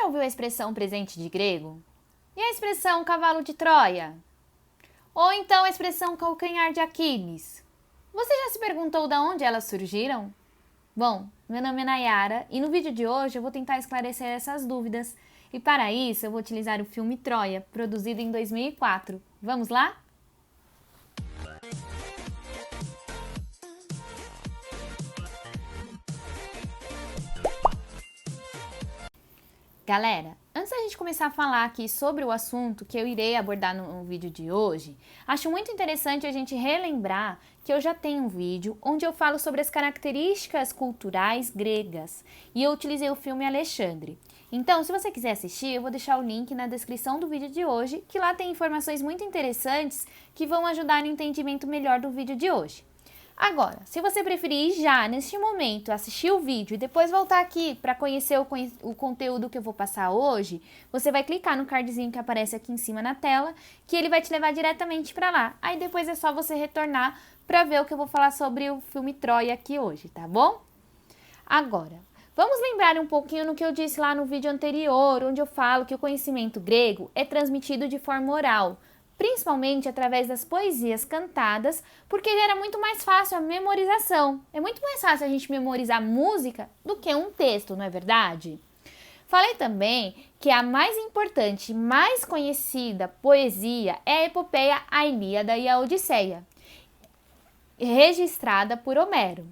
já ouviu a expressão presente de grego? E a expressão cavalo de Troia? Ou então a expressão calcanhar de Aquiles? Você já se perguntou de onde elas surgiram? Bom, meu nome é Nayara e no vídeo de hoje eu vou tentar esclarecer essas dúvidas. E para isso eu vou utilizar o filme Troia, produzido em 2004. Vamos lá? Galera, antes da gente começar a falar aqui sobre o assunto que eu irei abordar no vídeo de hoje, acho muito interessante a gente relembrar que eu já tenho um vídeo onde eu falo sobre as características culturais gregas e eu utilizei o filme Alexandre. Então, se você quiser assistir, eu vou deixar o link na descrição do vídeo de hoje, que lá tem informações muito interessantes que vão ajudar no entendimento melhor do vídeo de hoje. Agora, se você preferir ir já, neste momento, assistir o vídeo e depois voltar aqui para conhecer o conteúdo que eu vou passar hoje, você vai clicar no cardzinho que aparece aqui em cima na tela, que ele vai te levar diretamente para lá. Aí depois é só você retornar para ver o que eu vou falar sobre o filme Troia aqui hoje, tá bom? Agora, vamos lembrar um pouquinho no que eu disse lá no vídeo anterior, onde eu falo que o conhecimento grego é transmitido de forma oral, principalmente através das poesias cantadas, porque era muito mais fácil a memorização. É muito mais fácil a gente memorizar música do que um texto, não é verdade? Falei também que a mais importante, mais conhecida poesia é a epopeia A Ilíada e a Odisseia, registrada por Homero.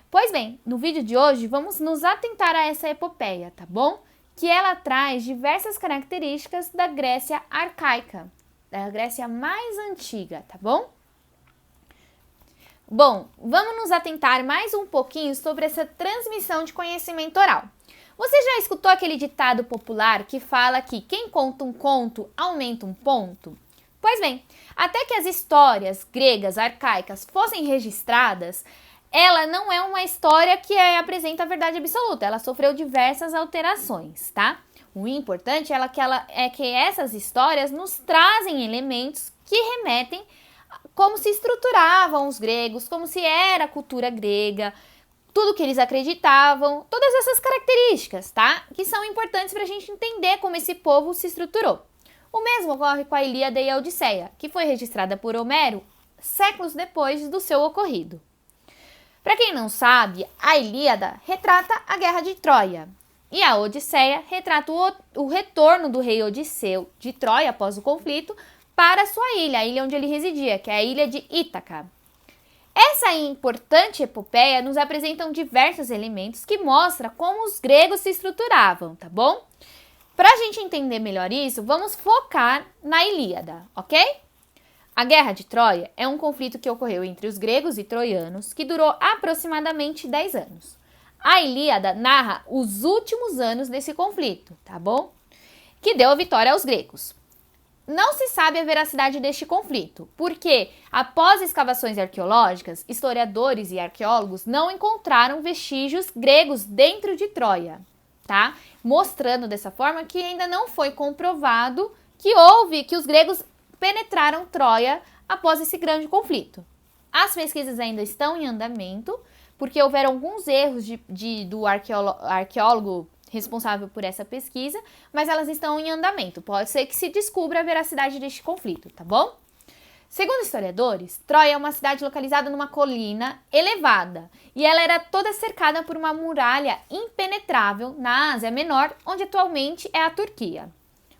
Pois bem, no vídeo de hoje vamos nos atentar a essa epopeia, tá bom? Que ela traz diversas características da Grécia arcaica, da Grécia mais antiga, tá bom? Bom, vamos nos atentar mais um pouquinho sobre essa transmissão de conhecimento oral. Você já escutou aquele ditado popular que fala que quem conta um conto aumenta um ponto? Pois bem, até que as histórias gregas arcaicas fossem registradas, ela não é uma história que apresenta a verdade absoluta, ela sofreu diversas alterações, tá? O importante é que essas histórias nos trazem elementos que remetem como se estruturavam os gregos, como se era a cultura grega, tudo que eles acreditavam, todas essas características, tá? Que são importantes para a gente entender como esse povo se estruturou. O mesmo ocorre com a Ilíada e a Odisseia, que foi registrada por Homero séculos depois do seu ocorrido. Para quem não sabe, a Ilíada retrata a Guerra de Troia. E a Odisseia retrata o retorno do rei Odisseu de Troia após o conflito para sua ilha, a ilha onde ele residia, que é a ilha de Ítaca. Essa importante epopeia nos apresenta diversos elementos que mostram como os gregos se estruturavam, tá bom? Para a gente entender melhor isso, vamos focar na Ilíada, ok? A Guerra de Troia é um conflito que ocorreu entre os gregos e troianos que durou aproximadamente 10 anos. A Ilíada narra os últimos anos desse conflito, tá bom? Que deu a vitória aos gregos. Não se sabe a veracidade deste conflito, porque após escavações arqueológicas, historiadores e arqueólogos não encontraram vestígios gregos dentro de Troia, tá? Mostrando dessa forma que ainda não foi comprovado que os gregos penetraram Troia após esse grande conflito. As pesquisas ainda estão em andamento, porque houveram alguns erros do arqueólogo responsável por essa pesquisa, mas elas estão em andamento. Pode ser que se descubra a veracidade deste conflito, tá bom? Segundo historiadores, Troia é uma cidade localizada numa colina elevada e ela era toda cercada por uma muralha impenetrável na Ásia Menor, onde atualmente é a Turquia.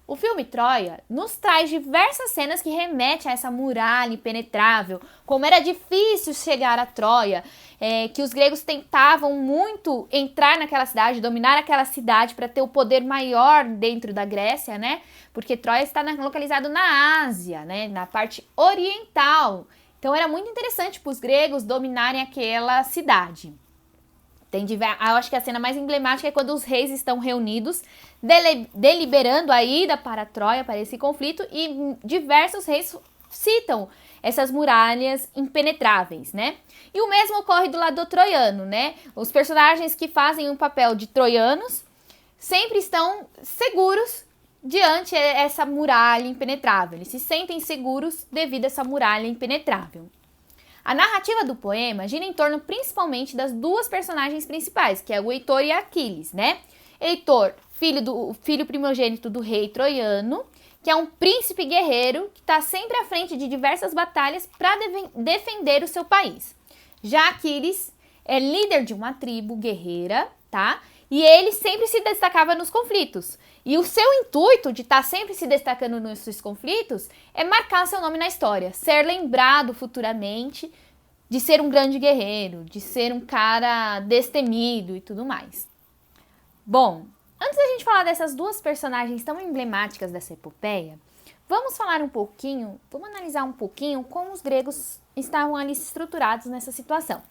O filme Troia nos traz diversas cenas que remetem a essa muralha impenetrável, como era difícil chegar a Troia, que os gregos tentavam muito entrar naquela cidade, dominar aquela cidade para ter o poder maior dentro da Grécia, né? Porque Troia está localizado na Ásia, né? Na parte oriental. Então era muito interessante para os gregos dominarem aquela cidade. Eu acho que a cena mais emblemática é quando os reis estão reunidos, deliberando a ida para Troia, para esse conflito, e diversos reis citam essas muralhas impenetráveis, né? E o mesmo ocorre do lado troiano, né? Os personagens que fazem o papel de troianos sempre estão seguros diante dessa muralha impenetrável. Eles se sentem seguros devido a essa muralha impenetrável. A narrativa do poema gira em torno principalmente das duas personagens principais, que é o Heitor e Aquiles, né? Heitor filho primogênito do rei troiano, que é um príncipe guerreiro que está sempre à frente de diversas batalhas para defender o seu país. Já Aquiles é líder de uma tribo guerreira, tá? E ele sempre se destacava nos conflitos. E o seu intuito de estar sempre se destacando nesses conflitos é marcar seu nome na história, ser lembrado futuramente de ser um grande guerreiro, de ser um cara destemido e tudo mais. Bom, antes da gente falar dessas duas personagens tão emblemáticas dessa epopeia, vamos analisar um pouquinho como os gregos estavam ali estruturados nessa situação.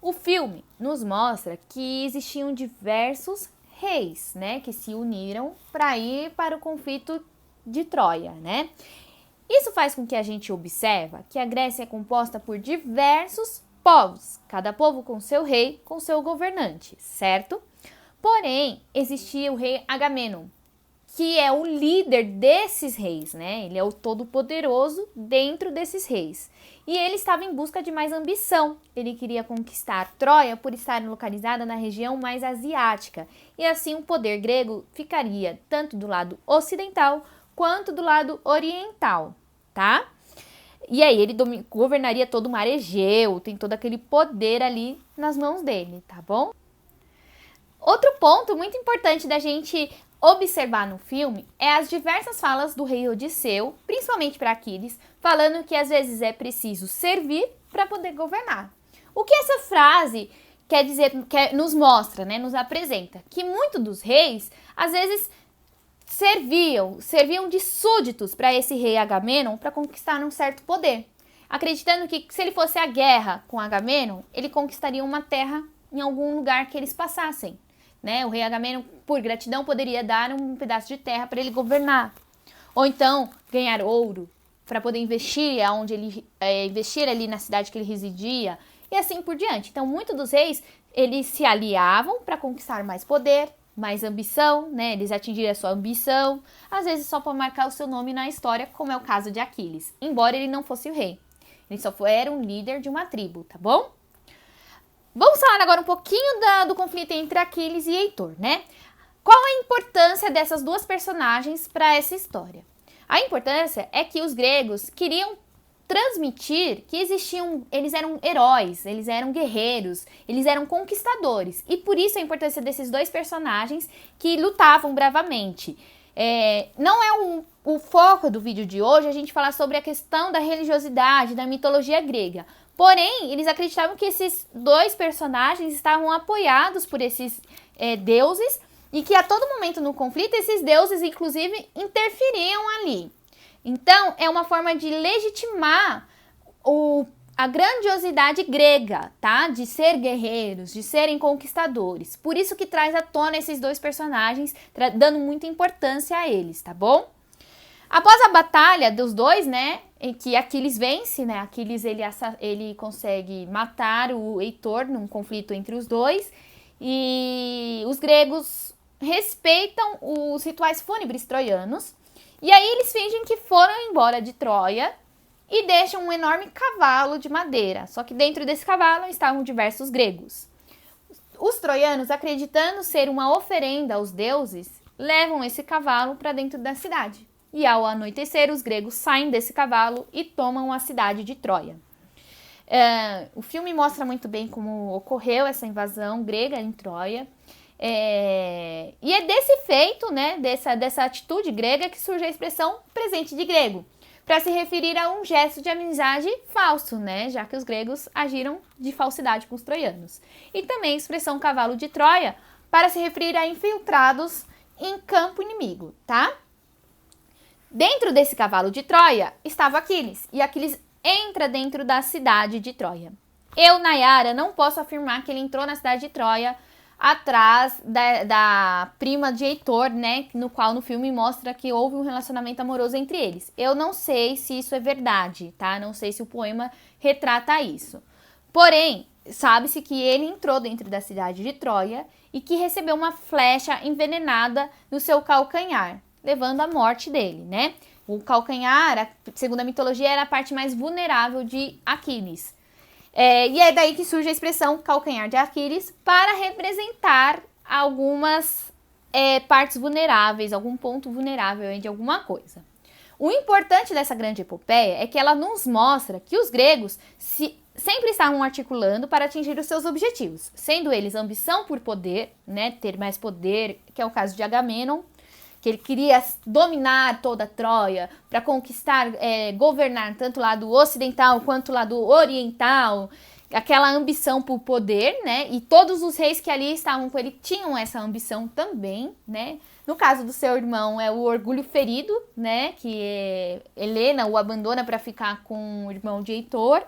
O filme nos mostra que existiam diversos reis, né, que se uniram para ir para o conflito de Troia, né? Isso faz com que a gente observe que a Grécia é composta por diversos povos, cada povo com seu rei, com seu governante, certo? Porém, existia o rei Agamenon, que é o líder desses reis, né? Ele é o todo-poderoso dentro desses reis. E ele estava em busca de mais ambição. Ele queria conquistar Troia por estar localizada na região mais asiática. E assim o poder grego ficaria tanto do lado ocidental quanto do lado oriental, tá? E aí ele governaria todo o mar Egeu, tem todo aquele poder ali nas mãos dele, tá bom? Outro ponto muito importante da gente observar no filme é as diversas falas do rei Odisseu, principalmente para Aquiles, falando que às vezes é preciso servir para poder governar. O que essa frase quer dizer, nos mostra, né, nos apresenta? Que muitos dos reis, às vezes, serviam de súditos para esse rei Agamenon para conquistar um certo poder, acreditando que se ele fosse à guerra com Agamenon, ele conquistaria uma terra em algum lugar que eles passassem. Né? O rei Agamenon, por gratidão, poderia dar um pedaço de terra para ele governar. Ou então, ganhar ouro para poder investir investir ali na cidade que ele residia e assim por diante. Então, muitos dos reis, eles se aliavam para conquistar mais poder, mais ambição, né? Eles atingirem a sua ambição, às vezes só para marcar o seu nome na história, como é o caso de Aquiles, embora ele não fosse o rei. Ele só era um líder de uma tribo, tá bom? Vamos falar agora um pouquinho do conflito entre Aquiles e Heitor, né? Qual a importância dessas duas personagens para essa história? A importância é que os gregos queriam transmitir que eles eram heróis, eles eram guerreiros, eles eram conquistadores. E por isso a importância desses dois personagens que lutavam bravamente. Não é o foco do vídeo de hoje a gente falar sobre a questão da religiosidade, da mitologia grega. Porém, eles acreditavam que esses dois personagens estavam apoiados por esses deuses e que a todo momento no conflito esses deuses, inclusive, interferiam ali. Então, é uma forma de legitimar a grandiosidade grega, tá? De ser guerreiros, de serem conquistadores. Por isso que traz à tona esses dois personagens, dando muita importância a eles, tá bom? Após a batalha dos dois, né, em que Aquiles vence, né, Aquiles ele consegue matar o Heitor num conflito entre os dois, e os gregos respeitam os rituais fúnebres troianos, e aí eles fingem que foram embora de Troia e deixam um enorme cavalo de madeira, só que dentro desse cavalo estavam diversos gregos. Os troianos, acreditando ser uma oferenda aos deuses, levam esse cavalo para dentro da cidade. E ao anoitecer, os gregos saem desse cavalo e tomam a cidade de Troia. O filme mostra muito bem como ocorreu essa invasão grega em Troia. E é desse feito, né, dessa atitude grega, que surge a expressão presente de grego, para se referir a um gesto de amizade falso, né, já que os gregos agiram de falsidade com os troianos. E também a expressão cavalo de Troia, para se referir a infiltrados em campo inimigo, tá? Dentro desse cavalo de Troia estava Aquiles, e Aquiles entra dentro da cidade de Troia. Eu, Nayara, não posso afirmar que ele entrou na cidade de Troia atrás da prima de Heitor, né, no qual no filme mostra que houve um relacionamento amoroso entre eles. Eu não sei se isso é verdade, tá? Não sei se o poema retrata isso. Porém, sabe-se que ele entrou dentro da cidade de Troia e que recebeu uma flecha envenenada no seu calcanhar, levando à morte dele, né? O calcanhar, segundo a mitologia, era a parte mais vulnerável de Aquiles. E é daí que surge a expressão calcanhar de Aquiles para representar algumas partes vulneráveis, algum ponto vulnerável aí de alguma coisa. O importante dessa grande epopeia é que ela nos mostra que os gregos sempre estavam articulando para atingir os seus objetivos, sendo eles ambição por poder, né, ter mais poder, que é o caso de Agamenon, que ele queria dominar toda a Troia para conquistar, governar tanto o lado ocidental quanto o lado oriental, aquela ambição por poder, né? E todos os reis que ali estavam com ele tinham essa ambição também, né? No caso do seu irmão é o orgulho ferido, né? Que Helena o abandona para ficar com o irmão de Heitor.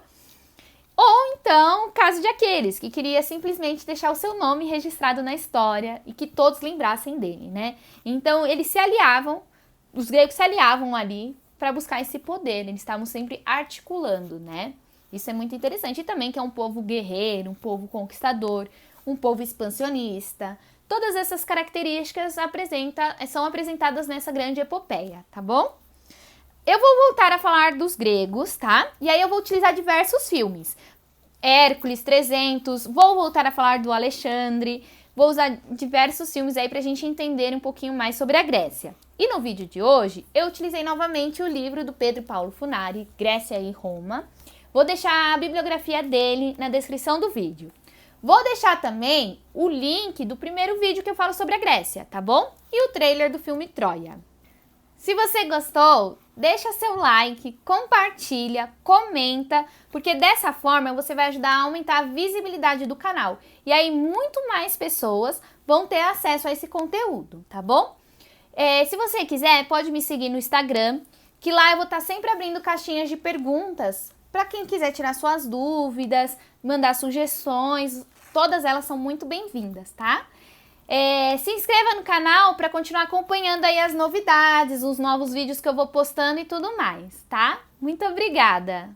Ou então, o caso de Aqueles, que queria simplesmente deixar o seu nome registrado na história e que todos lembrassem dele, né? Então, eles se aliavam, os gregos se aliavam ali para buscar esse poder, eles estavam sempre articulando, né? Isso é muito interessante. E também que é um povo guerreiro, um povo conquistador, um povo expansionista. Todas essas características são apresentadas nessa grande epopeia, tá bom? Eu vou voltar a falar dos gregos, tá? E aí eu vou utilizar diversos filmes. Hércules 300, vou voltar a falar do Alexandre, vou usar diversos filmes aí pra gente entender um pouquinho mais sobre a Grécia. E no vídeo de hoje, eu utilizei novamente o livro do Pedro Paulo Funari, Grécia e Roma. Vou deixar a bibliografia dele na descrição do vídeo. Vou deixar também o link do primeiro vídeo que eu falo sobre a Grécia, tá bom? E o trailer do filme Troia. Se você gostou, deixa seu like, compartilha, comenta, porque dessa forma você vai ajudar a aumentar a visibilidade do canal. E aí muito mais pessoas vão ter acesso a esse conteúdo, tá bom? Se você quiser, pode me seguir no Instagram, que lá eu vou estar sempre abrindo caixinhas de perguntas para quem quiser tirar suas dúvidas, mandar sugestões, todas elas são muito bem-vindas, tá? Se inscreva no canal para continuar acompanhando aí as novidades, os novos vídeos que eu vou postando e tudo mais, tá? Muito obrigada!